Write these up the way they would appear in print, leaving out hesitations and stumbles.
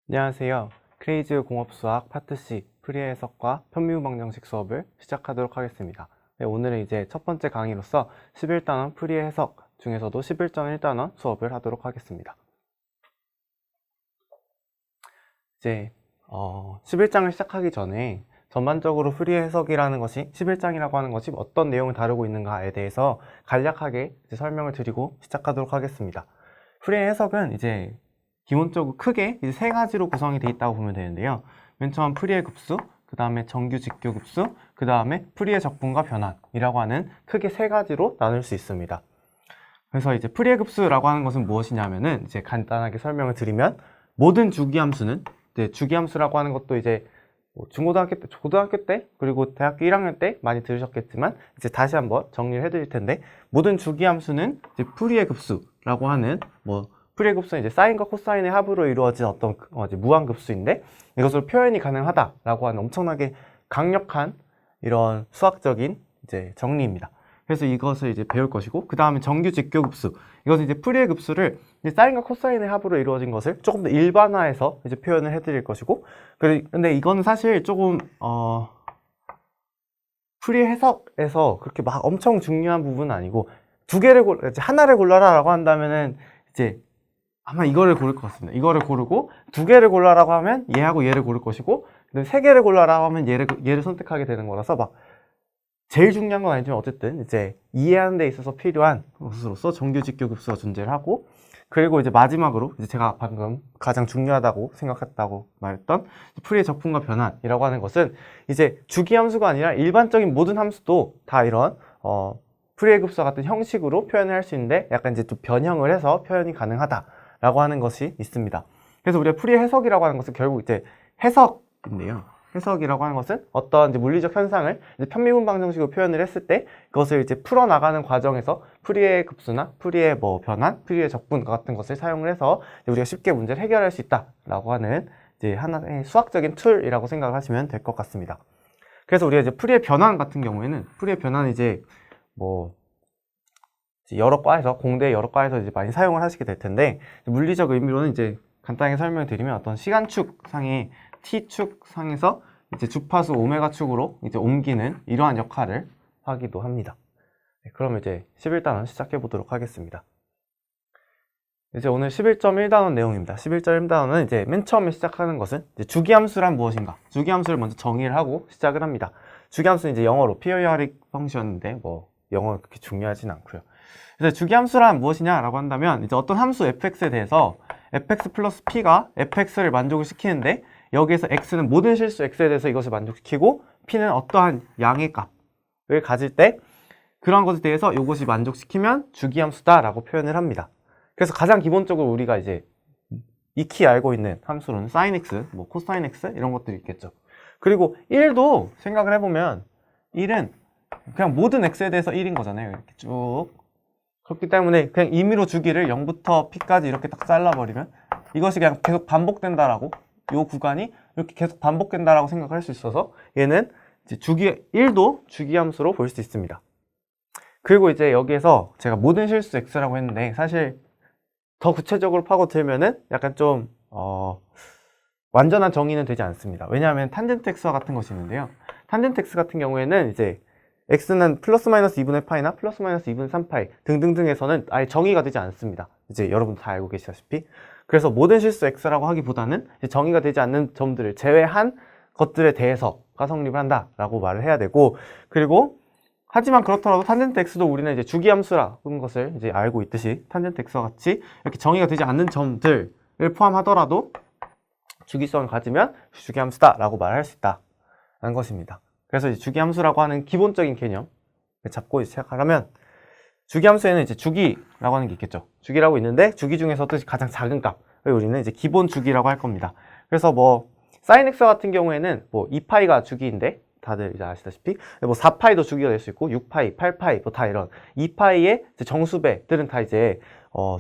안녕하세요. 크레이즈 공업수학 파트 C 프리의 해석과 편미분 방정식 수업을 시작하도록 하겠습니다. 네, 오늘은 이제 첫 번째 강의로서 11단원 프리의 해석 중에서도 11.1단원 수업을 하도록 하겠습니다. 이제 11장을 시작하기 전에 전반적으로 프리의 해석이라는 것이 11장이라고 하는 것이 어떤 내용을 다루고 있는가에 대해서 간략하게 이제 설명을 드리고 시작하도록 하겠습니다. 프리의 해석은 이제 기본적으로 크게 이제 세 가지로 구성이 되어 있다고 보면 되는데요. 맨 처음 프리의 급수, 그 다음에 정규 직교 급수, 그 다음에 프리의 적분과 변환이라고 하는 크게 세 가지로 나눌 수 있습니다. 그래서 이제 프리의 급수라고 하는 것은 무엇이냐면은 이제 간단하게 설명을 드리면 모든 주기함수는 이제 주기함수라고 하는 것도 이제 중고등학교 때, 고등학교 때, 그리고 대학교 1학년 때 많이 들으셨겠지만 이제 다시 한번 정리를 해드릴 텐데 모든 주기함수는 이제 프리의 급수라고 하는 프리의 급수는 이제 사인과 코사인의 합으로 이루어진 어떤 이제 무한급수인데 이것으로 표현이 가능하다라고 하는 엄청나게 강력한 이런 수학적인 이제 정리입니다. 그래서 이것을 이제 배울 것이고 그 다음에 정규 직교급수 이것은 이제 프리의 급수를 이제 사인과 코사인의 합으로 이루어진 것을 조금 더 일반화해서 이제 표현을 해드릴 것이고 근데 이거는 사실 조금 프리의 해석에서 그렇게 막 엄청 중요한 부분은 아니고 하나를 골라라라고 한다면은 이제 아마 이거를 고를 것 같습니다. 이거를 고르고 두 개를 골라라고 하면 얘하고 얘를 고를 것이고 세 개를 골라라고 하면 얘를 선택하게 되는 거라서 막 제일 중요한 건 아니지만 어쨌든 이제 이해하는 데 있어서 필요한 것으로서 정규 직교 급수가 존재를 하고 그리고 이제 마지막으로 이제 제가 방금 가장 중요하다고 생각했다고 말했던 프리의 적분과 변환이라고 하는 것은 이제 주기함수가 아니라 일반적인 모든 함수도 다 이런 프리의 급수와 같은 형식으로 표현을 할 수 있는데 약간 이제 좀 변형을 해서 표현이 가능하다라고 하는 것이 있습니다. 그래서 우리가 프리의 해석이라고 하는 것은 결국 이제 해석인데요. 해석이라고 하는 것은 어떤 이제 물리적 현상을 이제 편미분 방정식으로 표현을 했을 때 그것을 이제 풀어나가는 과정에서 프리의 급수나 프리의 변환, 프리의 적분 같은 것을 사용을 해서 우리가 쉽게 문제를 해결할 수 있다라고 하는 이제 하나의 수학적인 툴이라고 생각을 하시면 될 것 같습니다. 그래서 우리가 이제 프리의 변환 같은 경우에는 프리의 변환은 이제 여러 과에서 공대 여러 과에서 이제 많이 사용을 하시게 될 텐데 물리적 의미로는 이제 간단하게 설명을 드리면 어떤 시간축 상의 t축 상에서 이제 주파수 오메가 축으로 이제 옮기는 이러한 역할을 하기도 합니다. 그럼 이제 11단원 시작해 보도록 하겠습니다. 이제 오늘 11.1단원 내용입니다. 11.1단원은 이제 맨 처음에 시작하는 것은 이제 주기함수란 무엇인가? 주기함수를 먼저 정의를 하고 시작을 합니다. 주기함수는 이제 영어로 periodic function인데 영어는 그렇게 중요하진 않고요. 그래서 주기함수란 무엇이냐라고 한다면 이제 어떤 함수 fx에 대해서 fx 플러스 p가 fx를 만족을 시키는데 여기에서 x는 모든 실수 x에 대해서 이것을 만족시키고 p는 어떠한 양의 값을 가질 때 그러한 것에 대해서 이것이 만족시키면 주기함수다라고 표현을 합니다. 그래서 가장 기본적으로 우리가 이제 익히 알고 있는 함수로는 sin x, cosine x 이런 것들이 있겠죠. 그리고 1도 생각을 해보면 1은 그냥 모든 x에 대해서 1인 거잖아요. 이렇게 쭉. 그렇기 때문에 그냥 임의로 주기를 0부터 p까지 이렇게 딱 잘라버리면 이것이 그냥 계속 반복된다라고 이 구간이 이렇게 계속 반복된다라고 생각할 수 있어서 얘는 이제 1도 주기함수로 볼 수 있습니다. 그리고 이제 여기에서 제가 모든 실수 x라고 했는데 사실 더 구체적으로 파고들면은 약간 좀 완전한 정의는 되지 않습니다. 왜냐하면 탄젠트 x와 같은 것이 있는데요. 탄젠트 x 같은 경우에는 이제 x는 플러스 마이너스 2분의 파이나 플러스 마이너스 2분의 3파이 등등등에서는 아예 정의가 되지 않습니다. 이제 여러분 다 알고 계시다시피. 그래서 모든 실수 x라고 하기보다는 정의가 되지 않는 점들을 제외한 것들에 대해서가 성립을 한다라고 말을 해야 되고 그리고 하지만 그렇더라도 탄젠트 x도 우리는 이제 주기함수라는 것을 이제 알고 있듯이 탄젠트 x와 같이 이렇게 정의가 되지 않는 점들을 포함하더라도 주기성을 가지면 주기함수다라고 말할 수 있다는 것입니다. 그래서 이제 주기함수라고 하는 기본적인 개념 잡고 시작하려면 주기함수에는 이제 주기라고 하는 게 있겠죠. 주기라고 있는데 주기 중에서도 가장 작은 값을 우리는 이제 기본 주기라고 할 겁니다. 그래서 sin x 같은 경우에는 2파이가 주기인데 다들 이제 아시다시피 4파이도 주기가 될 수 있고 6파이, 8파이 다 이런 2파이의 정수배들은 다 이제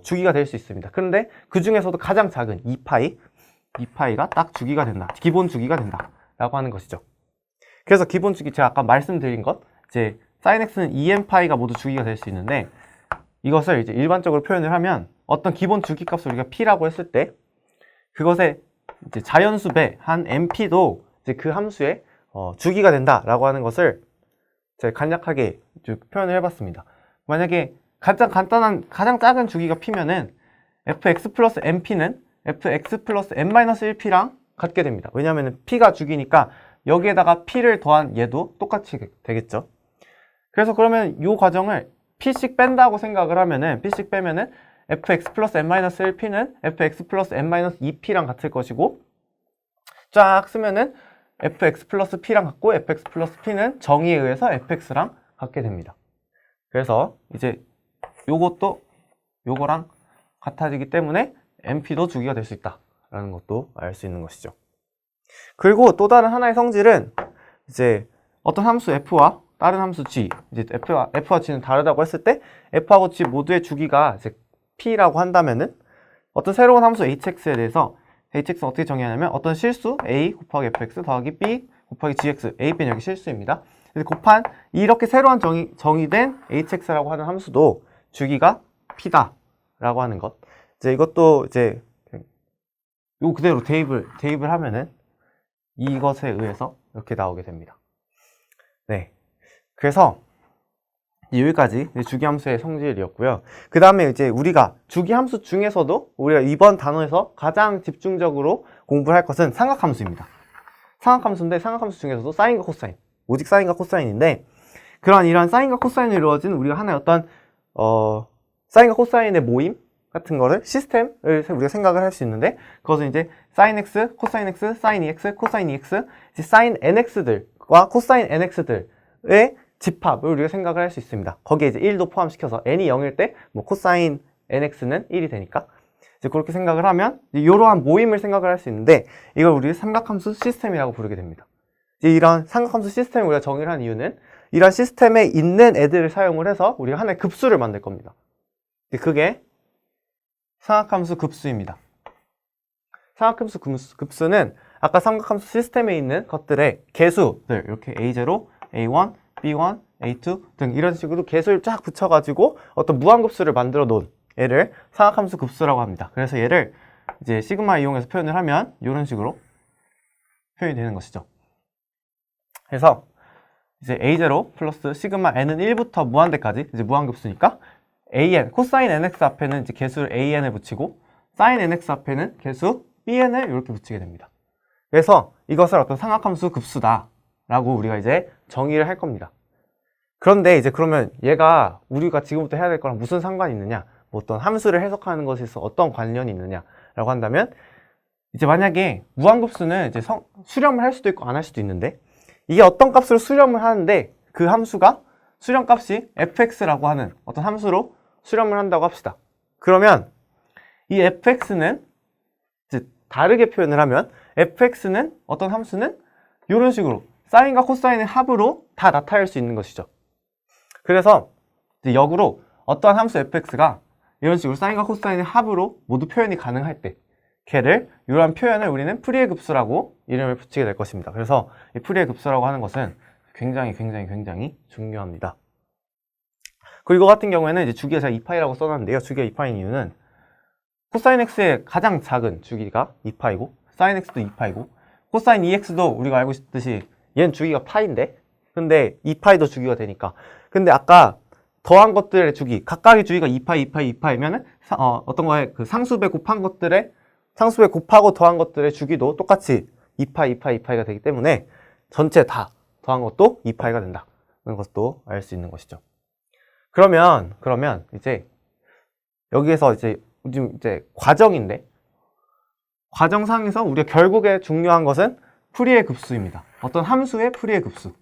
주기가 될 수 있습니다. 그런데 그 중에서도 가장 작은 2파이가 딱 주기가 된다. 기본 주기가 된다라고 하는 것이죠. 그래서 기본 주기 제가 아까 말씀드린 것 이제 sin x는 2n파이가 모두 주기가 될 수 있는데 이것을 이제 일반적으로 표현을 하면 어떤 기본 주기 값을 우리가 p라고 했을 때 그것의 이제 자연수배 한 MP도 이제 그 함수의 주기가 된다라고 하는 것을 제가 간략하게 표현을 해봤습니다. 만약에 가장 간단한, 가장 작은 주기가 p면은 fx 플러스 mp는 fx 플러스 n-1p랑 같게 됩니다. 왜냐하면 p가 주기니까 여기에다가 p를 더한 얘도 똑같이 되겠죠. 그래서 그러면 이 과정을 p씩 뺀다고 생각을 하면은, p씩 빼면은 fx 플러스 n-1p는 fx 플러스 n-2p랑 같을 것이고, 쫙 쓰면은 fx 플러스 p랑 같고, fx 플러스 p는 정의에 의해서 fx랑 같게 됩니다. 그래서 이제 요것도 요거랑 같아지기 때문에 np도 주기가 될 수 있다라는 것도 알 수 있는 것이죠. 그리고 또 다른 하나의 성질은 이제 어떤 함수 f와 다른 함수 g, 이제 f와 g는 다르다고 했을 때 f하고 g 모두의 주기가 이제 p라고 한다면은 어떤 새로운 함수 hx에 대해서 hx는 어떻게 정의하냐면 어떤 실수 a 곱하기 fx 더하기 b 곱하기 gx, a, b는 여기 실수입니다. 곱한 이렇게 새로운 정의된 hx라고 하는 함수도 주기가 p다라고 하는 것. 이제 이것도 이제 요 그대로 대입을 하면은 이것에 의해서 이렇게 나오게 됩니다. 네. 그래서 여기까지 주기함수의 성질이었고요. 그 다음에 이제 우리가 주기함수 중에서도 우리가 이번 단원에서 가장 집중적으로 공부를 할 것은 삼각함수입니다. 삼각함수인데 삼각함수 중에서도 사인과 코사인, 오직 사인과 코사인인데 이러한 사인과 코사인으로 이루어진 우리가 하나의 어떤 사인과 코사인의 모임 같은 거를 시스템을 우리가 생각을 할 수 있는데 그것은 이제 사인 x, 코사인 x, 사인 2x, 코사인 2x, 이제 사인 nx들과 코사인 nx들의 집합을 우리가 생각을 할 수 있습니다. 거기에 이제 1도 포함시켜서 n이 0일 때 뭐 코사인 nx는 1이 되니까 이제 그렇게 생각을 하면 이러한 모임을 생각을 할 수 있는데 이걸 우리 삼각함수 시스템이라고 부르게 됩니다. 이제 이런 삼각함수 시스템을 우리가 정의를 한 이유는 이런 시스템에 있는 애들을 사용을 해서 우리가 하나의 급수를 만들 겁니다. 그게 삼각함수 급수입니다. 삼각함수 급수는 아까 삼각함수 시스템에 있는 것들의 개수들 이렇게 A0, A1, B1, A2 등 이런 식으로 개수를 쫙 붙여가지고 어떤 무한급수를 만들어 놓은 얘를 삼각함수 급수라고 합니다. 그래서 얘를 이제 시그마 이용해서 표현을 하면 이런 식으로 표현이 되는 것이죠. 그래서 이제 A0 플러스 시그마 n은 1부터 무한대까지 이제 무한급수니까 an, 코사인 nx 앞에는 이제 개수 an을 붙이고 사인 nx 앞에는 개수 bn을 이렇게 붙이게 됩니다. 그래서 이것을 어떤 삼각함수 급수다 라고 우리가 이제 정의를 할 겁니다. 그런데 이제 그러면 얘가 우리가 지금부터 해야 될 거랑 무슨 상관이 있느냐, 뭐 어떤 함수를 해석하는 것에 있어 어떤 관련이 있느냐 라고 한다면 이제 만약에 무한급수는 이제 수렴을 할 수도 있고 안 할 수도 있는데 이게 어떤 값으로 수렴을 하는데 그 함수가 수렴값이 fx라고 하는 어떤 함수로 수렴을 한다고 합시다. 그러면 이 fx는 이제 다르게 표현을 하면 fx는 어떤 함수는 이런 식으로 사인과 코사인의 합으로 다 나타낼 수 있는 것이죠. 그래서 이제 역으로 어떠한 함수 fx가 이런 식으로 사인과 코사인의 합으로 모두 표현이 가능할 때 걔를 이러한 표현을 우리는 프리의 급수라고 이름을 붙이게 될 것입니다. 그래서 이 프리의 급수라고 하는 것은 굉장히 중요합니다. 그리고 이거 같은 경우에는 이제 주기가 제가 2파이라고 써놨는데요. 주기가 2파인 이유는 코사인 x의 가장 작은 주기가 2파이고 사인 x도 2파이고 코사인 2x도 우리가 알고 있듯이 얘는 주기가 파인데 근데 2파이도 주기가 되니까 근데 아까 더한 것들의 주기 각각의 주기가 2파이면은 어떤 거에 그 상수배 곱한 것들의 상수배 곱하고 더한 것들의 주기도 똑같이 2파이가 되기 때문에 전체 다 더한 것도 2파이가 된다는 것도 알 수 있는 것이죠. 그러면 이제 여기에서 이제 과정인데 과정상에서 우리가 결국에 중요한 것은 프리의 급수입니다. 어떤 함수의 프리의 급수.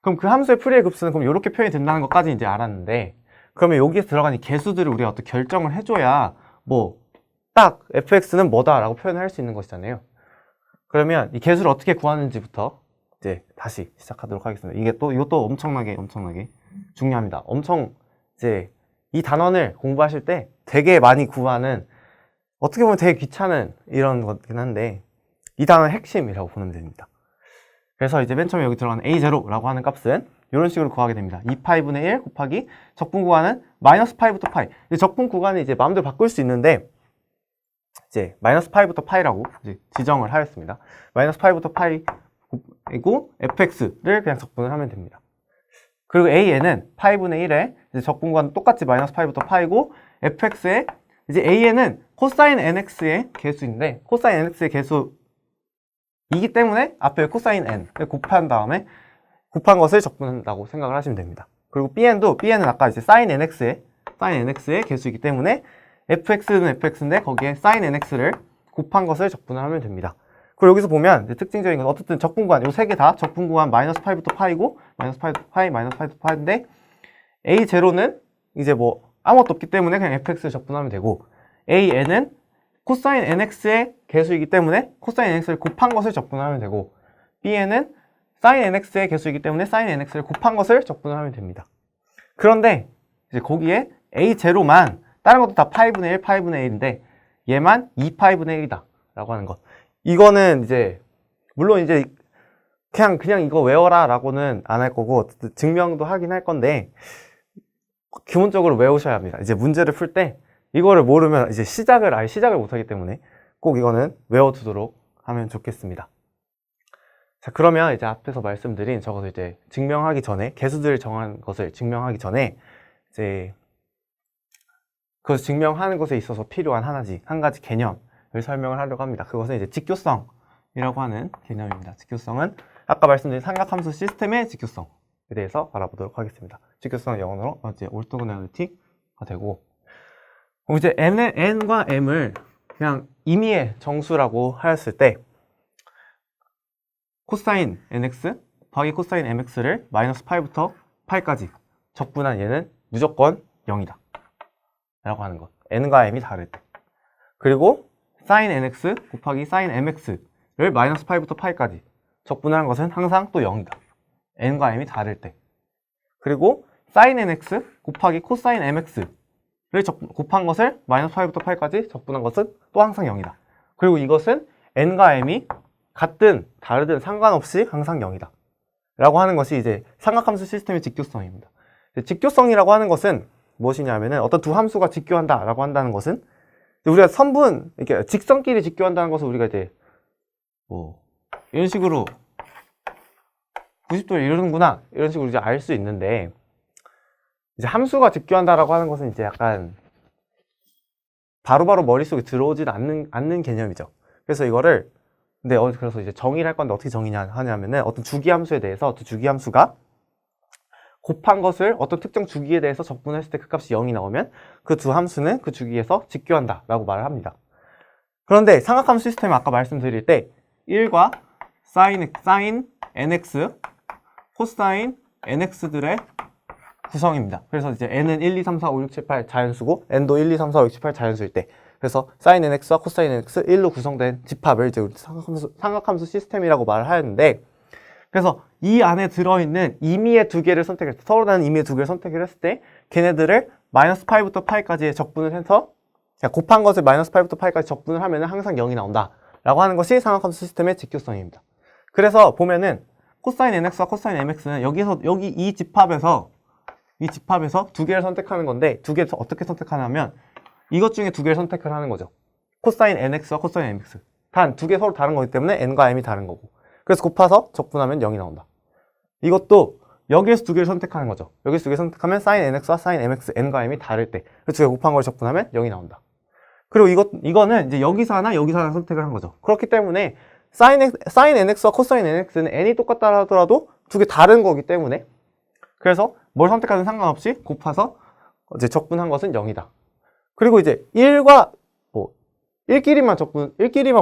그럼 그 함수의 프리의 급수는 그럼 이렇게 표현이 된다는 것까지 이제 알았는데 그러면 여기에 들어가는 개수들을 우리가 어떻게 결정을 해줘야 뭐 딱 fx는 뭐다라고 표현을 할 수 있는 것이잖아요. 그러면 이 개수를 어떻게 구하는지부터 이제 다시 시작하도록 하겠습니다. 이것도 엄청나게 중요합니다. 엄청 이제 이 단원을 공부하실 때 되게 많이 구하는 어떻게 보면 되게 귀찮은 이런 거긴 한데 이 단원의 핵심이라고 보면 됩니다. 그래서 이제 맨 처음에 여기 들어가는 A0라고 하는 값은 이런 식으로 구하게 됩니다. 2파이분의 1 곱하기 적분 구간은 마이너스 파이부터 파이. 적분 구간은 이제 마음대로 바꿀 수 있는데 이제 마이너스 파이부터 파이라고 이제 지정을 하였습니다. 마이너스 파이부터 파이고 fx를 그냥 적분을 하면 됩니다. 그리고 an은 파이분의 1에 이제 적분과는 똑같이 마이너스 파이부터 파이고 fx에 이제 an은 코사인 nx의 개수인데 코사인 nx의 개수이기 때문에 앞에 코사인 n을 곱한 다음에 곱한 것을 적분한다고 생각을 하시면 됩니다. 그리고 bn은 아까 이제 사인 nx의 개수이기 때문에 fx는 fx인데 거기에 sin nx를 곱한 것을 적분을 하면 됩니다. 그리고 여기서 보면 이제 특징적인 건 어쨌든 적분구간 요 세 개 다 적분구간 마이너스 파이부터 파이고 마이너스 파이부터 파이 마이너스 파이부터 파이인데 a0는 이제 뭐 아무것도 없기 때문에 그냥 fx를 적분하면 되고 an은 코사인 nx의 개수이기 때문에 코사인 nx를 곱한 것을 적분하면 되고 bn은 sin nx의 개수이기 때문에 sin nx를 곱한 것을 적분을 하면 됩니다. 그런데 이제 거기에 a0만 다른 것도 다 파이분의 1, 파이분의 1인데 얘만 2파이분의 1이다 라고 하는 것. 이거는 이제 물론 이제 그냥 이거 외워라 라고는 안 할 거고 증명도 하긴 할 건데 기본적으로 외우셔야 합니다. 이제 문제를 풀 때 이거를 모르면 이제 시작을 못 하기 때문에 꼭 이거는 외워두도록 하면 좋겠습니다. 자, 그러면 이제 앞에서 말씀드린 저것을 이제 증명하기 전에 개수들을 정한 것을 증명하기 전에 이제 그것을 증명하는 것에 있어서 필요한 한 가지 개념을 설명을 하려고 합니다. 그것은 이제 직교성이라고 하는 개념입니다. 직교성은 아까 말씀드린 삼각함수 시스템의 직교성에 대해서 알아보도록 하겠습니다. 직교성은 영어로 이제 orthogonality가 되고 이제 n과 m을 그냥 임의의 정수라고 하였을 때 코사인 nx 더하기 코사인 mx를 마이너스 파이부터 파이까지 적분한 얘는 무조건 0이다 라고 하는 것. n과 m이 다를 때. 그리고 sin nx 곱하기 sin mx를 마이너스 파이부터 파이까지 적분하는 것은 항상 또 0이다. n과 m이 다를 때. 그리고 sin nx 곱하기 코사인 mx를 곱한 것을 마이너스 파이부터 파이까지 적분한 것은 또 항상 0이다. 그리고 이것은 n과 m이 같든 다르든 상관없이 항상 0이다. 라고 하는 것이 이제 삼각함수 시스템의 직교성입니다. 직교성이라고 하는 것은 무엇이냐면은 어떤 두 함수가 직교한다 라고 한다는 것은 우리가 이렇게 직선끼리 직교한다는 것을 우리가 이제 뭐 이런 식으로 90도를 이루는구나 이런 식으로 이제 알 수 있는데 이제 함수가 직교한다라고 하는 것은 이제 약간 바로바로 머릿속에 들어오진 않는 개념이죠. 그래서 이거를 그래서 이제 정의를 할 건데 어떻게 하냐면은 어떤 주기함수에 대해서 두 주기함수가 곱한 것을 어떤 특정 주기에 대해서 적분했을 때 그 값이 0이 나오면 그 두 함수는 그 주기에서 직교한다 라고 말을 합니다. 그런데 삼각함수 시스템은 아까 말씀드릴 때 1과 sin nx, 코사인 nx들의 구성입니다. 그래서 이제 n은 1, 2, 3, 4, 5, 6, 7, 8 자연수고 n도 1, 2, 3, 4, 5, 6, 7, 8 자연수일 때 그래서 sin nx와 코사인 nx 1로 구성된 집합을 이제 우리 삼각함수 시스템이라고 말을 하였는데 그래서 이 안에 들어있는 임의의 두 개를 선택했을 때 서로 다른 임의의 두 개를 선택을 했을 때 걔네들을 마이너스 파이부터 파이까지 적분을 해서 곱한 것을 마이너스 파이부터 파이까지 적분을 하면 항상 0이 나온다 라고 하는 것이 삼각함수 시스템의 직교성입니다. 그래서 보면은 코사인 nx와 코사인 mx는 여기 이 집합에서 두 개를 선택하는 건데 두 개에서 어떻게 선택하냐면 이것 중에 두 개를 선택을 하는 거죠. 코사인 nx와 코사인 mx 단 두 개 서로 다른 거기 때문에 n과 m이 다른 거고 그래서 곱해서 적분하면 0이 나온다. 이것도 여기에서 두 개를 선택하는 거죠. 여기서 두 개 선택하면 sin nx와 sin mx, n과 m이 다를 때 그 두 개 곱한 걸 적분하면 0이 나온다. 그리고 이거는 이제 여기서 하나 선택을 한 거죠. 그렇기 때문에 sin nx와 코사인 nx는 n이 똑같다 하더라도 두 개 다른 거기 때문에 그래서 뭘 선택하든 상관없이 곱해서 이제 적분한 것은 0이다. 그리고 이제 1과 1끼리만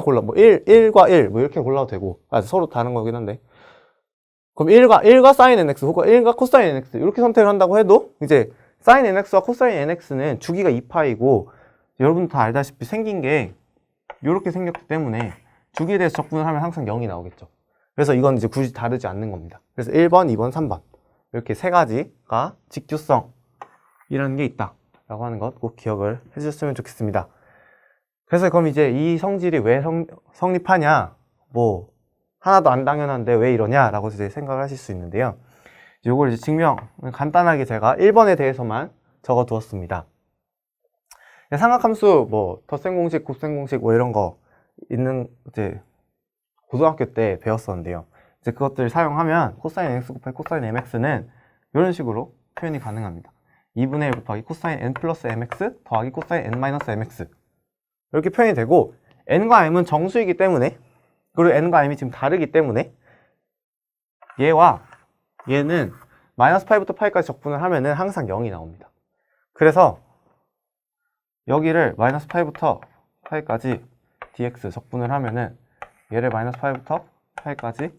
골라. 1과 1, 이렇게 골라도 되고. 서로 다른 거긴 한데. 그럼 1과 sin nx, 혹은 1과 코사인 nx, 이렇게 선택을 한다고 해도, 이제, sin nx와 코사인 nx는 주기가 2파이고, 여러분 다 알다시피 생긴 게, 이렇게 생겼기 때문에, 주기에 대해서 적분을 하면 항상 0이 나오겠죠. 그래서 이건 이제 굳이 다르지 않는 겁니다. 그래서 1번, 2번, 3번. 이렇게 세 가지가 직교성이라는 게 있다. 라고 하는 것 꼭 기억을 해주셨으면 좋겠습니다. 그래서 그럼 이제 이 성질이 왜 성립하냐, 하나도 안 당연한데 왜 이러냐, 라고 이제 생각을 하실 수 있는데요. 요걸 이제 간단하게 제가 1번에 대해서만 적어 두었습니다. 삼각함수 뭐 덧셈 공식, 곱셈 공식 뭐 이런 거 있는 이제 고등학교 때 배웠었는데요. 이제 그것들 사용하면 코사인 nx 곱하기 코사인 mx는 이런 식으로 표현이 가능합니다. 2분의 1 곱하기 코사인 n 플러스 mx 더하기 코사인 n 마이너스 mx 이렇게 표현이 되고, n과 m은 정수이기 때문에, 그리고 n과 m이 지금 다르기 때문에 얘와 얘는 마이너스 파이부터 파이까지 적분을 하면은 항상 0이 나옵니다. 그래서 여기를 마이너스 파이부터 파이까지 dx 적분을 하면은 얘를 마이너스 파이부터 파이까지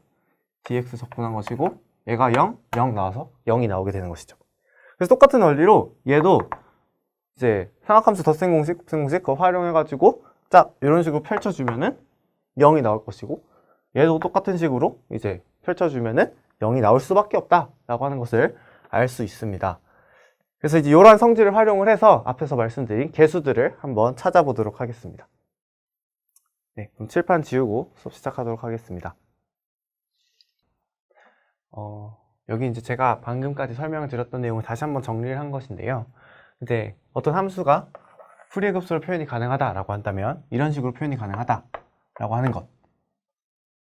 dx 적분한 것이고, 얘가 0, 0 나와서 0이 나오게 되는 것이죠. 그래서 똑같은 원리로 얘도 이제 삼각함수 덧셈 공식, 곱셈 공식 그거 활용해가지고 짝 이런 식으로 펼쳐주면은 0이 나올 것이고, 얘도 똑같은 식으로 이제 펼쳐주면은 0이 나올 수밖에 없다라고 하는 것을 알 수 있습니다. 그래서 이제 이러한 성질을 활용을 해서 앞에서 말씀드린 개수들을 한번 찾아보도록 하겠습니다. 네, 그럼 칠판 지우고 수업 시작하도록 하겠습니다. 여기 이제 제가 방금까지 설명을 드렸던 내용을 다시 한번 정리를 한 것인데요. 이제 어떤 함수가 풀이의 급수로 표현이 가능하다라고 한다면 이런 식으로 표현이 가능하다라고 하는 것.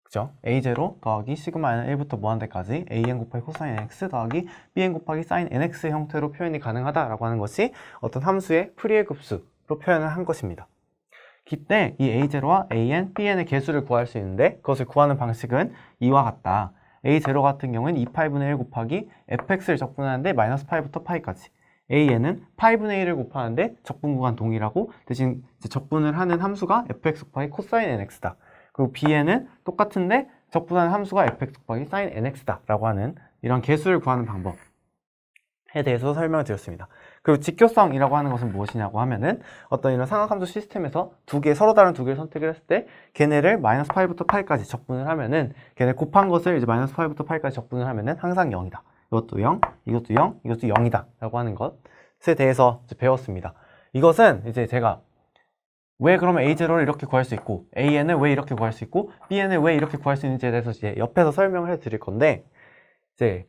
그죠? a0 더하기 시그마 n 1부터 무한대까지 an 곱하기 코사인 nx 더하기 bn 곱하기 사인 nx 형태로 표현이 가능하다라고 하는 것이 어떤 함수의 풀이의 급수로 표현을 한 것입니다. 이때 이 a0와 an, bn의 개수를 구할 수 있는데 그것을 구하는 방식은 이와 같다. a0 같은 경우는 2파이분의 1 곱하기 fx를 적분하는데 마이너스 파이부터 파이까지, an은 파이분의 1을 곱하는데 적분 구간 동일하고 대신 이제 적분을 하는 함수가 fx 곱하기 코사인 nx다. 그리고 bn은 똑같은데 적분하는 함수가 fx 곱하기 사인 nx다 라고 하는 이런 개수를 구하는 방법에 대해서 설명을 드렸습니다. 그리고 직교성이라고 하는 것은 무엇이냐고 하면은 어떤 이런 삼각함수 시스템에서 서로 다른 두 개를 선택을 했을 때 걔네를 마이너스 파이부터 파이까지 적분을 하면은 걔네 곱한 것을 이제 마이너스 파이부터 파이까지 적분을 하면은 항상 0이다. 이것도 0, 이것도 0, 이것도 0이다 라고 하는 것에 대해서 이제 배웠습니다. 이것은 이제 제가 왜 그러면 a0를 이렇게 구할 수 있고 an을 왜 이렇게 구할 수 있고 bn을 왜 이렇게 구할 수 있는지에 대해서 이제 옆에서 설명을 해 드릴 건데, 이제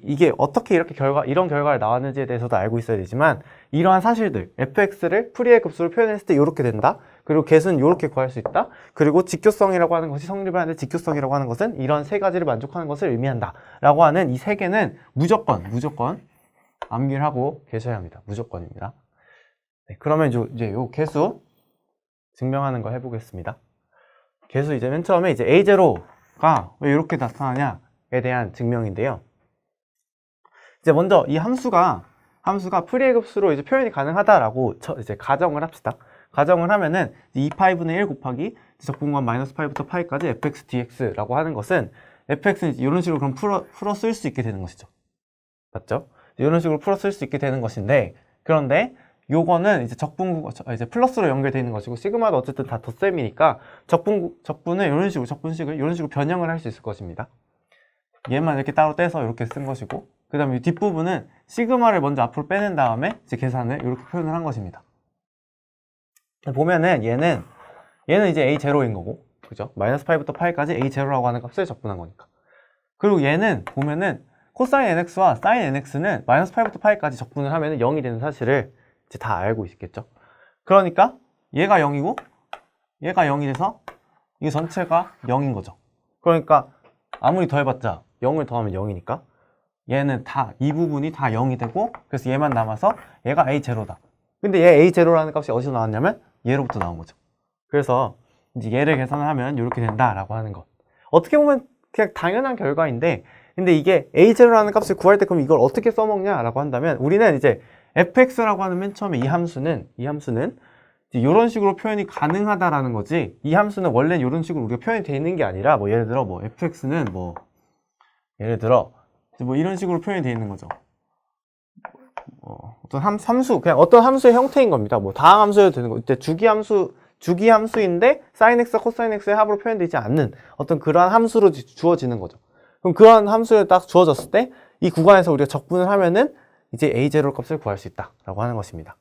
이게 어떻게 이렇게 이런 결과가 나왔는지에 대해서도 알고 있어야 되지만, 이러한 사실들 fx를 풀이의 급수로 표현했을 때 이렇게 된다, 그리고 개수는 이렇게 구할 수 있다, 그리고 직교성이라고 하는 것이 성립을 하는데 직교성이라고 하는 것은 이런 세 가지를 만족하는 것을 의미한다 라고 하는 이 세 개는 무조건 암기를 하고 계셔야 합니다. 무조건입니다. 네, 그러면 이제 요 개수 증명하는 거 해보겠습니다. 개수 이제 맨 처음에 이제 a0가 왜 이렇게 나타나냐에 대한 증명인데요. 이제 먼저 이 함수가 풀이의 급수로 이제 표현이 가능하다라고 이제 가정을 합시다. 가정을 하면은 2파이분의 1 곱하기 적분관 마이너스 파이부터 파이까지 fx dx라고 하는 것은 fx는 이런 식으로 그럼 풀어 쓸 수 있게 되는 것이죠. 맞죠? 이런 식으로 풀어 쓸 수 있게 되는 것인데, 그런데 요거는 이제 이제 플러스로 연결되어 있는 것이고, 시그마도 어쨌든 다 덧셈이니까 적분을 이런 식으로 변형을 할 수 있을 것입니다. 얘만 이렇게 따로 떼서 이렇게 쓴 것이고, 그 다음에 뒷부분은 시그마를 먼저 앞으로 빼낸 다음에 이제 계산을 이렇게 표현을 한 것입니다. 보면은 얘는 이제 a0인 거고, 그죠? 마이너스 파이부터 파이까지 a0라고 하는 값을 적분한 거니까. 그리고 얘는 보면은 코사인 nx와 사인 nx는 마이너스 파이부터 파이까지 적분을 하면은 0이 되는 사실을 이제 다 알고 있겠죠. 그러니까 얘가 0이고 얘가 0이 돼서 이 전체가 0인 거죠. 그러니까 아무리 더해봤자 0을 더하면 0이니까 얘는 이 부분이 다 0이 되고, 그래서 얘만 남아서 얘가 a0다. 근데 얘 a0라는 값이 어디서 나왔냐면 얘로부터 나온 거죠. 그래서 이제 얘를 계산을 하면 이렇게 된다라고 하는 것. 어떻게 보면 그냥 당연한 결과인데, 근데 이게 a0라는 값을 구할 때 그럼 이걸 어떻게 써먹냐라고 한다면, 우리는 이제 fx라고 하는 맨 처음에 이 함수는 이런 식으로 표현이 가능하다라는 거지, 이 함수는 원래는 이런 식으로 우리가 표현이 되어 있는 게 아니라, 뭐 예를 들어 fx는 예를 들어 이런 식으로 표현이 되어 있는 거죠. 어떤 함수, 그냥 어떤 함수의 형태인 겁니다. 다항 함수여도 되는 거. 이때 주기 함수인데 sin x와 cos x의 합으로 표현되지 않는 어떤 그러한 함수로 주어지는 거죠. 그럼 그러한 함수를 딱 주어졌을 때 이 구간에서 우리가 적분을 하면은 이제 a0 값을 구할 수 있다라고 하는 것입니다.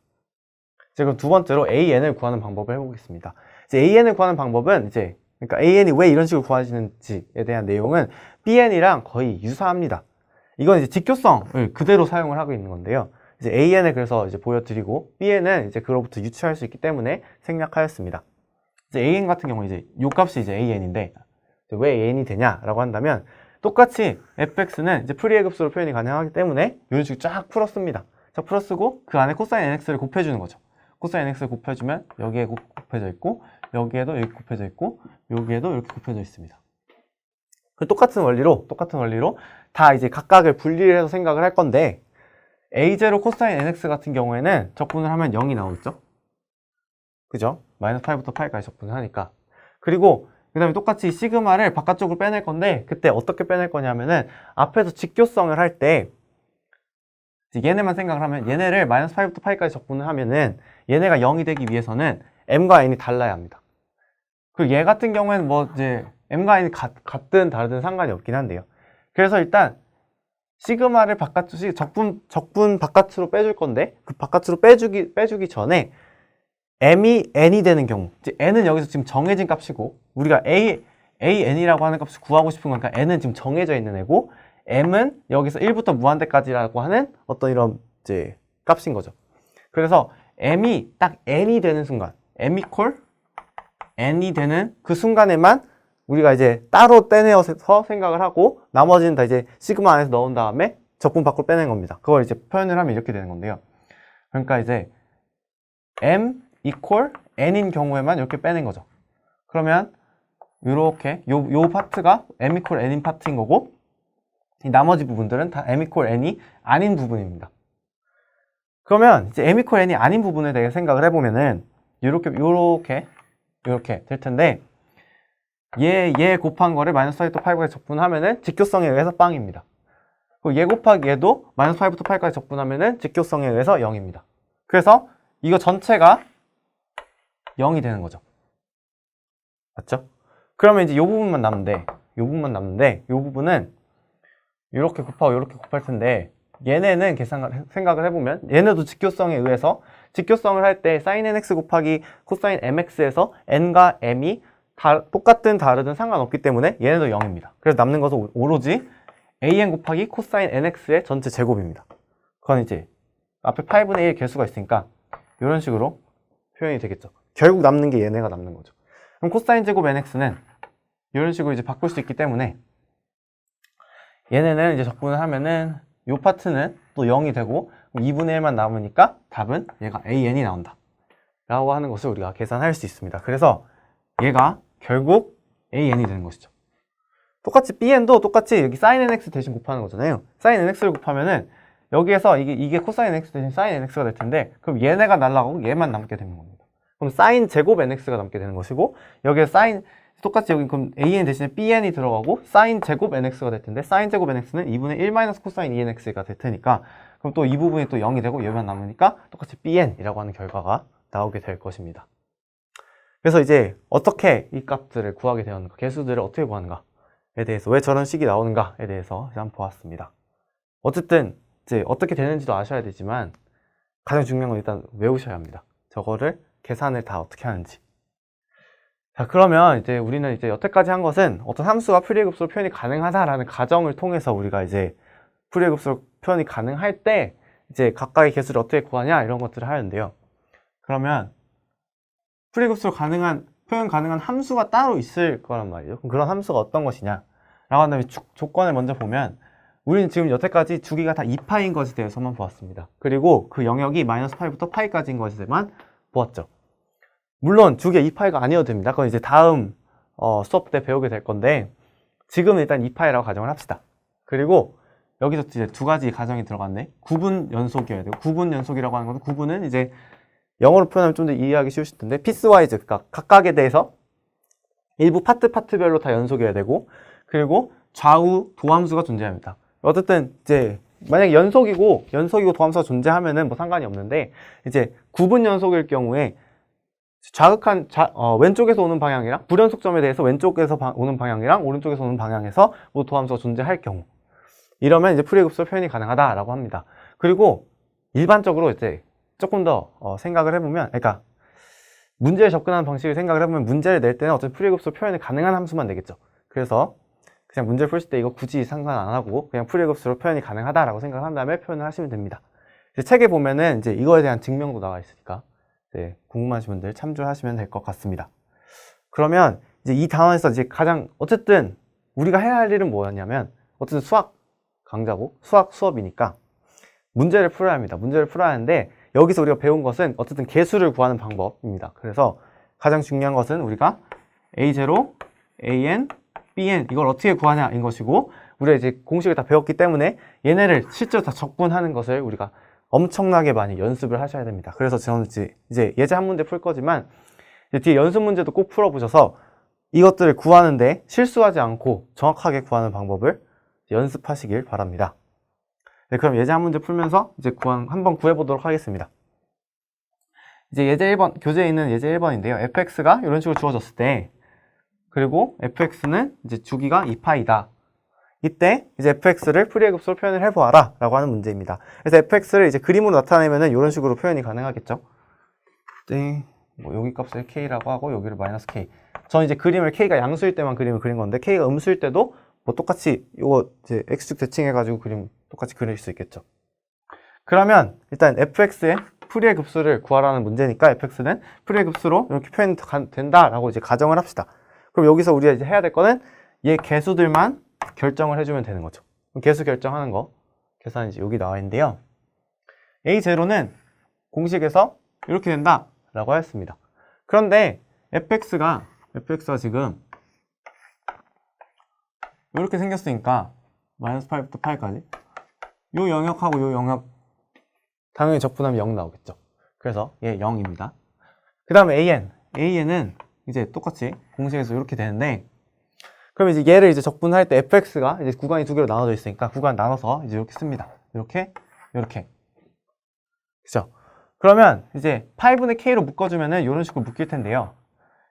이제 그럼 두 번째로 an을 구하는 방법을 해보겠습니다. 이제 an을 구하는 방법은 그러니까 an이 왜 이런 식으로 구하지는지에 대한 내용은 bn이랑 거의 유사합니다. 이건 이제 직교성을 그대로 사용을 하고 있는 건데요. 이제 AN을 그래서 이제 보여드리고 Bn은 이제 그로부터 유추할 수 있기 때문에 생략하였습니다. 이제 AN 같은 경우 이제 요 값이 이제 AN인데 왜 AN이 되냐라고 한다면 똑같이 fx는 이제 프리의 급수로 표현이 가능하기 때문에 이런 식으로 쫙 풀었습니다. 자, 풀어쓰고 그 안에 코사인 nx를 곱해주는 거죠. 코사인 nx를 곱해주면 여기에 곱해져 있고 여기에도 이렇게 곱해져 있고 여기에도 이렇게 곱해져 있습니다. 똑같은 원리로 다 이제 각각을 분리를 해서 생각을 할 건데 a0 코사인 nx 같은 경우에는 적분을 하면 0이 나오겠죠? 그죠? 마이너스 8부터 8까지 적분을 하니까. 그리고 그 다음에 똑같이 시그마를 바깥쪽으로 빼낼 건데 그때 어떻게 빼낼 거냐면은 앞에서 직교성을 할 때 얘네만 생각을 하면 얘네를 마이너스 8부터 8까지 적분을 하면은 얘네가 0이 되기 위해서는 m과 n이 달라야 합니다. 그리고 얘 같은 경우에는 뭐 이제 m과 n이 같든 다르든 상관이 없긴 한데요. 그래서 일단 시그마를 바깥쪽 적분 바깥으로 빼줄 건데 그 바깥으로 빼주기 전에 m이 n이 되는 경우 이제 n은 여기서 지금 정해진 값이고 우리가 n이라고 하는 값을 구하고 싶은 거니까 n은 지금 정해져 있는 애고 m은 여기서 1부터 무한대까지라고 하는 어떤 이런 이제 값인 거죠. 그래서 m이 딱 n이 되는 순간 m equal n이 되는 그 순간에만 우리가 이제 따로 떼내어서 생각을 하고 나머지는 다 이제 시그마 안에서 넣은 다음에 적분 밖으로 빼낸 겁니다. 그걸 이제 표현을 하면 이렇게 되는 건데요. 그러니까 이제 m equal n인 경우에만 이렇게 빼낸 거죠. 그러면 이렇게 요 파트가 m equal n인 파트인 거고 이 나머지 부분들은 다 m equal n이 아닌 부분입니다. 그러면 이제 m equal n이 아닌 부분에 대해 생각을 해보면은 요렇게 될 텐데 얘 곱한 거를 마이너스 8부터 8까지 적분하면은 직교성에 의해서 빵입니다. 그리고 얘 곱하기 얘도 마이너스 8부터 8까지 적분하면은 직교성에 의해서 0입니다. 그래서 이거 전체가 0이 되는 거죠. 맞죠? 그러면 이제 이 부분만 남는데 이 부분은 이렇게 곱하고 이렇게 곱할 텐데 얘네는 생각을 해보면 얘네도 직교성에 의해서 직교성을 할 때 sin nx 곱하기 코사인 mx에서 n과 m이 똑같든 다르든 상관없기 때문에 얘네도 0입니다. 그래서 남는 것은 오로지 an 곱하기 코사인 nx의 전체 제곱입니다. 그건 이제 앞에 8분의 1 개수가 있으니까 이런 식으로 표현이 되겠죠. 결국 남는 게 얘네가 남는 거죠. 그럼 코사인 제곱 nx는 이런 식으로 이제 바꿀 수 있기 때문에 얘네는 이제 적분을 하면은 이 파트는 또 0이 되고 2분의 1만 남으니까 답은 얘가 an이 나온다 라고 하는 것을 우리가 계산할 수 있습니다. 그래서 얘가 결국 an이 되는 것이죠. 똑같이 bn도 똑같이 여기 sin nx 대신 곱하는 거잖아요. sin nx를 곱하면은 여기에서 이게 코사인 nx 대신 sin nx가 될 텐데 그럼 얘네가 날라가고 얘만 남게 되는 겁니다. 그럼 sin 제곱 nx가 남게 되는 것이고 여기에 sin 똑같이 여기 그럼 an 대신에 bn이 들어가고 sin 제곱 nx가 될 텐데 sin 제곱 nx는 2분의 1 마이너스 코사인 2nx가 될 테니까 그럼 또 이 부분이 또 0이 되고 얘만 남으니까 똑같이 bn이라고 하는 결과가 나오게 될 것입니다. 그래서 이제 어떻게 이 값들을 구하게 되었는가, 개수들을 어떻게 구하는가에 대해서 왜 저런 식이 나오는가에 대해서 한번 보았습니다. 어쨌든 이제 어떻게 되는지도 아셔야 되지만 가장 중요한 건 일단 외우셔야 합니다. 저거를 계산을 다 어떻게 하는지. 자, 그러면 이제 우리는 이제 여태까지 한 것은 어떤 함수가 프리의 급수로 표현이 가능하다라는 가정을 통해서 우리가 이제 프리의 급수로 표현이 가능할 때 이제 각각의 개수를 어떻게 구하냐 이런 것들을 하는데요. 그러면 프리의 급수로 표현 가능한 함수가 따로 있을 거란 말이죠. 그럼 그런 함수가 어떤 것이냐 라고 한다면 조건을 먼저 보면 우리는 지금 여태까지 주기가 다 2파인 것에 대해서만 보았습니다. 그리고 그 영역이 마이너스 8부터 파이까지인 것에만 보았죠. 물론 주기가 2파이가 아니어도 됩니다. 그건 이제 다음 수업 때 배우게 될 건데 지금은 일단 2파이라고 가정을 합시다. 그리고 여기서 이제 두 가지 가정이 들어갔네. 구분 연속이어야 돼요. 구분 연속이라고 하는 것은 구분은 이제 영어로 표현하면 좀 더 이해하기 쉬우실 텐데 피스와이즈, 그러니까 각각에 대해서 일부 파트별로 다 연속이어야 되고 그리고 좌우 도함수가 존재합니다. 어쨌든 이제 만약에 연속이고 도함수가 존재하면은 뭐 상관이 없는데 이제 구분 연속일 경우에 왼쪽에서 오는 방향이랑 불연속점에 대해서 왼쪽에서 오는 방향이랑 오른쪽에서 오는 방향에서 모두 도함수가 존재할 경우 이러면 이제 프리의 급수로 표현이 가능하다라고 합니다. 그리고 일반적으로 이제 조금 더 생각을 해보면, 그러니까 문제에 접근하는 방식을 생각을 해보면 문제를 낼 때는 어차피 프리의 급수로 표현이 가능한 함수만 내겠죠. 그래서 그냥 문제를 풀 때 이거 굳이 상관 안 하고 그냥 프리의 급수로 표현이 가능하다라고 생각한 다음에 표현을 하시면 됩니다. 이제 책에 보면은 이제 이거에 대한 증명도 나와 있으니까 이제 궁금하신 분들 참조하시면 될 것 같습니다. 그러면 이제 이 단원에서 이제 가장 어쨌든 우리가 해야 할 일은 뭐였냐면 어쨌든 수학 강좌고 수학 수업이니까 문제를 풀어야 합니다. 문제를 풀어야 하는데 여기서 우리가 배운 것은 어쨌든 개수를 구하는 방법입니다. 그래서 가장 중요한 것은 우리가 A0, AN, BN 이걸 어떻게 구하냐인 것이고 우리가 이제 공식을 다 배웠기 때문에 얘네를 실제로 다 적분하는 것을 우리가 엄청나게 많이 연습을 하셔야 됩니다. 그래서 저는 이제 예제 한 문제 풀 거지만 이제 뒤에 연습 문제도 꼭 풀어보셔서 이것들을 구하는데 실수하지 않고 정확하게 구하는 방법을 연습하시길 바랍니다. 네, 그럼 예제 한 문제 풀면서 이제 한번 구해보도록 하겠습니다. 이제 예제 1번, 교재에 있는 예제 1번인데요. fx가 이런 식으로 주어졌을 때, 그리고 fx는 이제 주기가 2파이다. 이때 이제 fx를 풀이의 급수로 표현을 해보아라 라고 하는 문제입니다. 그래서 fx를 이제 그림으로 나타내면은 이런 식으로 표현이 가능하겠죠. 네, 뭐 여기 값을 k라고 하고 여기를 마이너스 k. 저는 이제 그림을 k가 양수일 때만 그림을 그린 건데 k가 음수일 때도 뭐 똑같이 이거 이제 x축 대칭해가지고 그림 똑같이 그릴 수 있겠죠. 그러면 일단 fx의 풀이의 급수를 구하라는 문제니까 fx는 풀이의 급수로 이렇게 표현이 된다라고 이제 가정을 합시다. 그럼 여기서 우리가 이제 해야 될 거는 얘 개수들만 결정을 해주면 되는 거죠. 개수 결정하는 거 계산이 이제 여기 나와 있는데요. A0는 공식에서 이렇게 된다라고 하였습니다. 그런데 fx가 지금 이렇게 생겼으니까 마이너스 8부터 8까지 요 영역하고 요 영역 당연히 적분하면 0 나오겠죠. 그래서 얘 0입니다. 그 다음에 AN은 이제 똑같이 공식에서 이렇게 되는데 그럼 이제 얘를 이제 적분할 때 fx가 이제 구간이 두 개로 나눠져 있으니까 구간 나눠서 이제 이렇게 씁니다. 이렇게 그죠? 그러면 이제 8분의 k로 묶어주면은 이런 식으로 묶일 텐데요.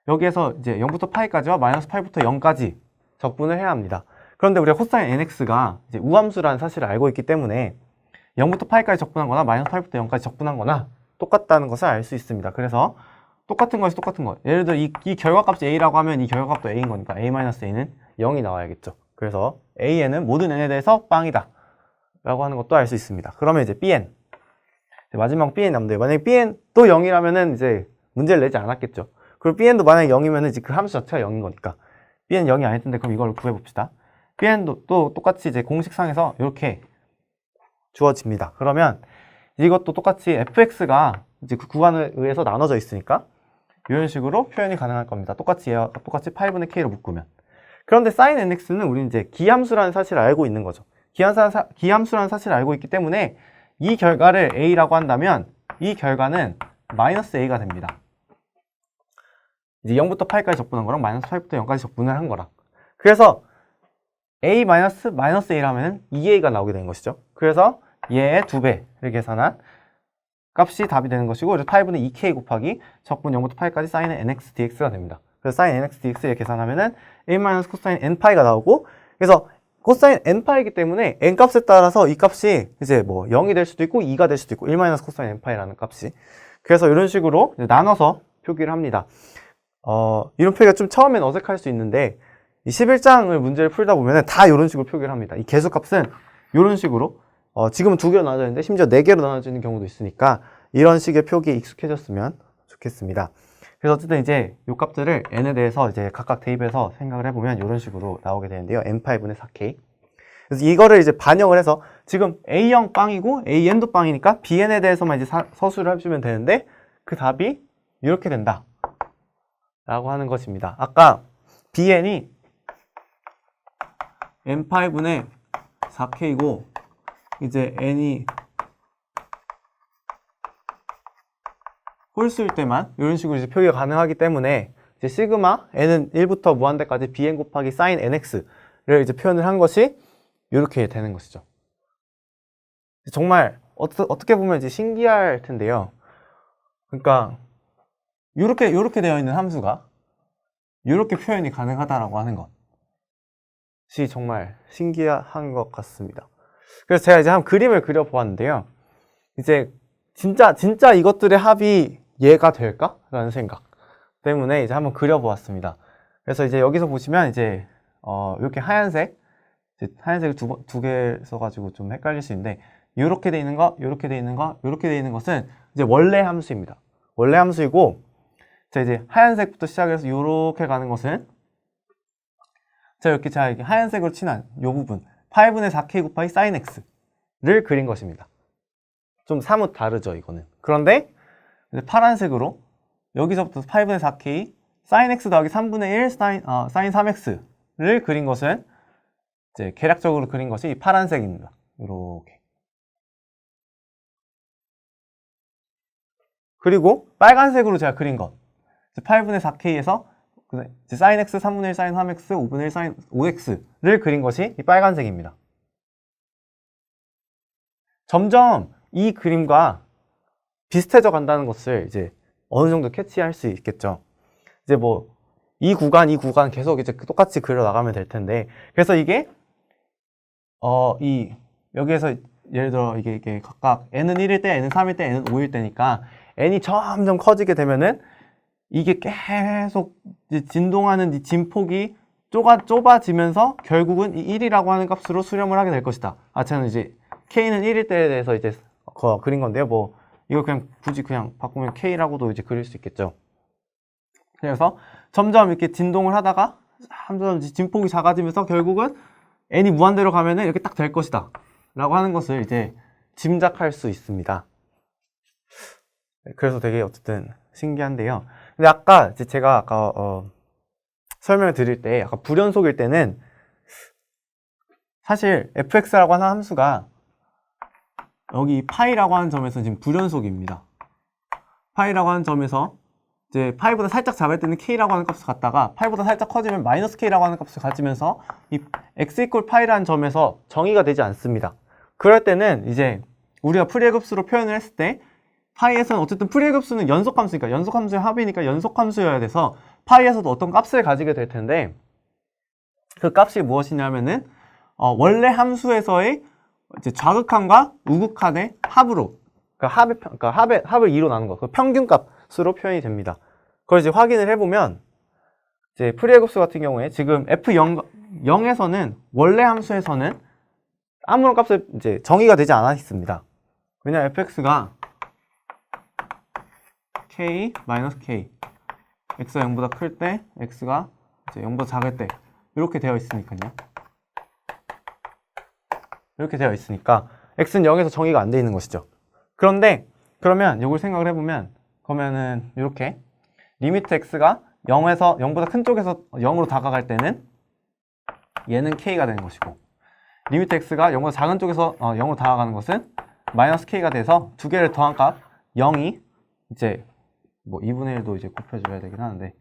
여기에서 이제 0부터 파이까지와 마이너스 8부터 0까지 적분을 해야 합니다. 그런데 우리가 코사인 nx가 이제 우함수라는 사실을 알고 있기 때문에 0부터 파이까지 적분한 거나 마이너스 8부터 0까지 적분한 거나 똑같다는 것을 알 수 있습니다. 그래서 똑같은 것이 똑같은 것. 예를 들어 이 결과값이 a라고 하면 이 결과값도 a인 거니까 a-a는 0이 나와야겠죠. 그래서 an은 모든 n에 대해서 빵이다 라고 하는 것도 알 수 있습니다. 그러면 이제 bn 마지막 bn 남는데 만약에 bn 또 0이라면은 이제 문제를 내지 않았겠죠. 그리고 bn도 만약에 0이면은 이제 그 함수 자체가 0인 거니까 bn 0이 아닐 텐데 그럼 이걸 구해봅시다. bn도 또 똑같이 이제 공식상에서 이렇게 주어집니다. 그러면 이것도 똑같이 fx가 이제 그 구간에 의해서 나눠져 있으니까 이런 식으로 표현이 가능할 겁니다. 똑같이 얘와 똑같이 8분의 k로 묶으면. 그런데 sin nx는 우리는 이제 기함수라는 사실을 알고 있는 거죠. 기함수라는 사실을 알고 있기 때문에 이 결과를 a라고 한다면 이 결과는 마이너스 a가 됩니다. 이제 0부터 8까지 적분한 거랑 마이너스 8부터 0까지 적분을 한 거랑. 그래서 a 마이너스 a라면 2a가 나오게 되는 것이죠. 그래서 얘의 2배를 계산한 값이 답이 되는 것이고 그래서 8분의 2k 곱하기 적분 0부터 8까지 sin nx dx가 됩니다. 그래서 sin nx dx를 계산하면은 a 마이너스 코사인 n파이가 나오고 그래서 코사인 n파이기 때문에 n 값에 따라서 이 값이 이제 뭐 0이 될 수도 있고 2가 될 수도 있고 1 마이너스 코사인 n파이라는 값이 그래서 이런 식으로 나눠서 표기를 합니다. 이런 표기가 좀 처음엔 어색할 수 있는데 이 11장을 문제를 풀다 보면 다 이런 식으로 표기를 합니다. 이 개수값은 이런 식으로 지금은 2개로 나눠져 있는데 심지어 4개로 나눠져 있는 경우도 있으니까 이런 식의 표기에 익숙해졌으면 좋겠습니다. 그래서 어쨌든 이제 이 값들을 n에 대해서 이제 각각 대입해서 생각을 해보면 이런 식으로 나오게 되는데요. n8분의 4k. 그래서 이거를 이제 반영을 해서 지금 a0 빵이고 an도 빵이니까 bn에 대해서만 이제 서술을 해주면 되는데 그 답이 이렇게 된다. 라고 하는 것입니다. 아까 bn이 n8분의 4k이고 이제 n이 홀수일 때만 이런 식으로 이제 표기가 가능하기 때문에 이제 시그마 n은 1부터 무한대까지 bn 곱하기 sin nx를 이제 표현을 한 것이 이렇게 되는 것이죠. 정말 어떻게 보면 이제 신기할 텐데요. 그러니까 이렇게 되어 있는 함수가 이렇게 표현이 가능하다라고 하는 것이 정말 신기한 것 같습니다. 그래서 제가 이제 한 그림을 그려 보았는데요. 이제 진짜 이것들의 합이 얘가 될까? 라는 생각 때문에 이제 한번 그려 보았습니다. 그래서 이제 여기서 보시면 이제 이렇게 하얀색을 두 개 써가지고 좀 헷갈릴 수 있는데 이렇게 돼 있는 거, 이렇게 돼 있는 거, 이렇게 돼 있는 것은 이제 원래 함수입니다. 원래 함수이고, 자 이제 하얀색부터 시작해서 이렇게 가는 것은 자 이렇게 하얀색으로 칠한 이 부분 8분의 4k 곱하기 sin x를 그린 것입니다. 좀 사뭇 다르죠 이거는. 그런데 이제 파란색으로 여기서부터 8분의 4k sin x 더하기 3분의 1 sin 3x를 그린 것은 이제 계략적으로 그린 것이 이 파란색입니다. 이렇게. 그리고 빨간색으로 제가 그린 것 8분의 4k에서 sin x 3분의 1 sin 3x 5분의 1 sin 5x를 그린 것이 이 빨간색입니다. 점점 이 그림과 비슷해져 간다는 것을 이제 어느 정도 캐치할 수 있겠죠. 이제 뭐 이 구간 계속 이제 똑같이 그려 나가면 될 텐데, 그래서 이게 여기에서 예를 들어 이게 각각 n은 1일 때, n은 3일 때, n은 5일 때니까 n이 점점 커지게 되면은 이게 계속 이제 진동하는 이 진폭이 좁아지면서 결국은 이 1이라고 하는 값으로 수렴을 하게 될 것이다. 저는 이제 k는 1일 때에 대해서 이제 그린 건데요. 뭐 이거 그냥 굳이 그냥 바꾸면 k라고도 이제 그릴 수 있겠죠. 그래서 점점 이렇게 진동을 하다가 점점 진폭이 작아지면서 결국은 n이 무한대로 가면은 이렇게 딱 될 것이다 라고 하는 것을 이제 짐작할 수 있습니다. 그래서 되게 어쨌든 신기한데요. 근데 아까 제가 설명을 드릴 때 아까 불연속일 때는 사실 fx라고 하는 함수가 여기 파이라고 하는 점에서 지금 불연속입니다. 파이라고 하는 점에서 이제 파이보다 살짝 작을 때는 k라고 하는 값을 갖다가 파이보다 살짝 커지면 마이너스 k라고 하는 값을 가지면서 이 x 이퀄 파이라는 점에서 정의가 되지 않습니다. 그럴 때는 이제 우리가 풀이의 급수로 표현을 했을 때 파이에서는 어쨌든 풀이의 급수는 연속함수니까 연속함수의 합이니까 연속함수여야 돼서 파이에서도 어떤 값을 가지게 될 텐데 그 값이 무엇이냐면은 원래 함수에서의 이제 좌극한과 우극한의 합으로 그러니까 합을 2로 나눈 거 그 평균값으로 표현이 됩니다. 그걸 이제 확인을 해보면 이제 풀이의 급수 같은 경우에 지금 f0에서는 원래 함수에서는 아무런 값을 이제 정의가 되지 않아 있습니다. 왜냐하면 fx가 k, k x가 0보다 클 때, x가 이제 0보다 작을 때 이렇게 되어 있으니까요. 이렇게 되어 있으니까 x는 0에서 정의가 안 돼 있는 것이죠. 그런데 그러면 이걸 생각을 해보면 그러면은 이렇게 리미트 x가 0보다 큰 쪽에서 0으로 다가갈 때는 얘는 k가 되는 것이고 리미트 x가 0보다 작은 쪽에서 0으로 다가가는 것은 마이너스 k가 돼서 두 개를 더한 값 0이 이제 뭐 2분의 1도 이제 곱해줘야 되긴 하는데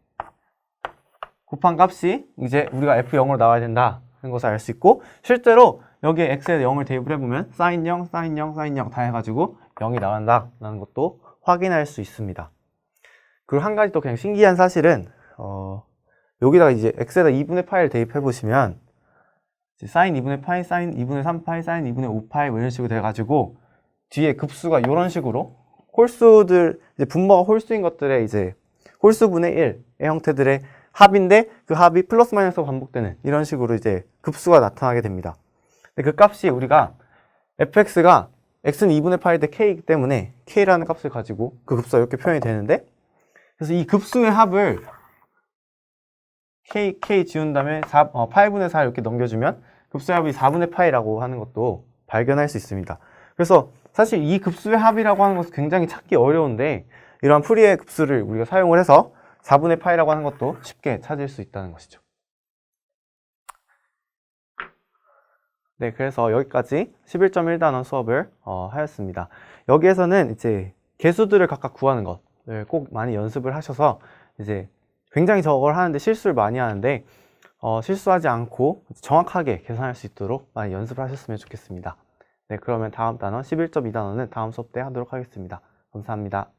곱한 값이 이제 우리가 f0으로 나와야 된다는 것을 알 수 있고 실제로 여기에 x에 0을 대입을 해보면 sin 0, sin 0, sin 0 다 해가지고 0이 나간다라는 것도 확인할 수 있습니다. 그리고 한 가지 또 그냥 신기한 사실은 여기다가 이제 x에다 2분의 파이를 대입해 보시면 sin 2분의 파이, sin 2분의 3파이, sin 2분의 5파이 뭐 이런 식으로 돼가지고 뒤에 급수가 이런 식으로 홀수들 이제 분모가 홀수인 것들의 이제 홀수분의 1의 형태들의 합인데 그 합이 플러스 마이너스가 반복되는 이런 식으로 이제 급수가 나타나게 됩니다. 근데 그 값이 우리가 fx가 x는 2분의 파이 대 k이기 때문에 k라는 값을 가지고 그 급수가 이렇게 표현이 되는데 그래서 이 급수의 합을 k 지운 다음에 8분의 4 이렇게 넘겨주면 급수의 합이 4분의 파이라고 하는 것도 발견할 수 있습니다. 그래서 사실 이 급수의 합이라고 하는 것은 굉장히 찾기 어려운데 이러한 풀이의 급수를 우리가 사용을 해서 4분의 파이라고 하는 것도 쉽게 찾을 수 있다는 것이죠. 네, 그래서 여기까지 11.1단원 수업을 하였습니다. 여기에서는 이제 개수들을 각각 구하는 것을 꼭 많이 연습을 하셔서 이제 굉장히 저걸 하는데 실수를 많이 하는데 실수하지 않고 정확하게 계산할 수 있도록 많이 연습을 하셨으면 좋겠습니다. 네, 그러면 다음 단원 11.2단원은 다음 수업 때 하도록 하겠습니다. 감사합니다.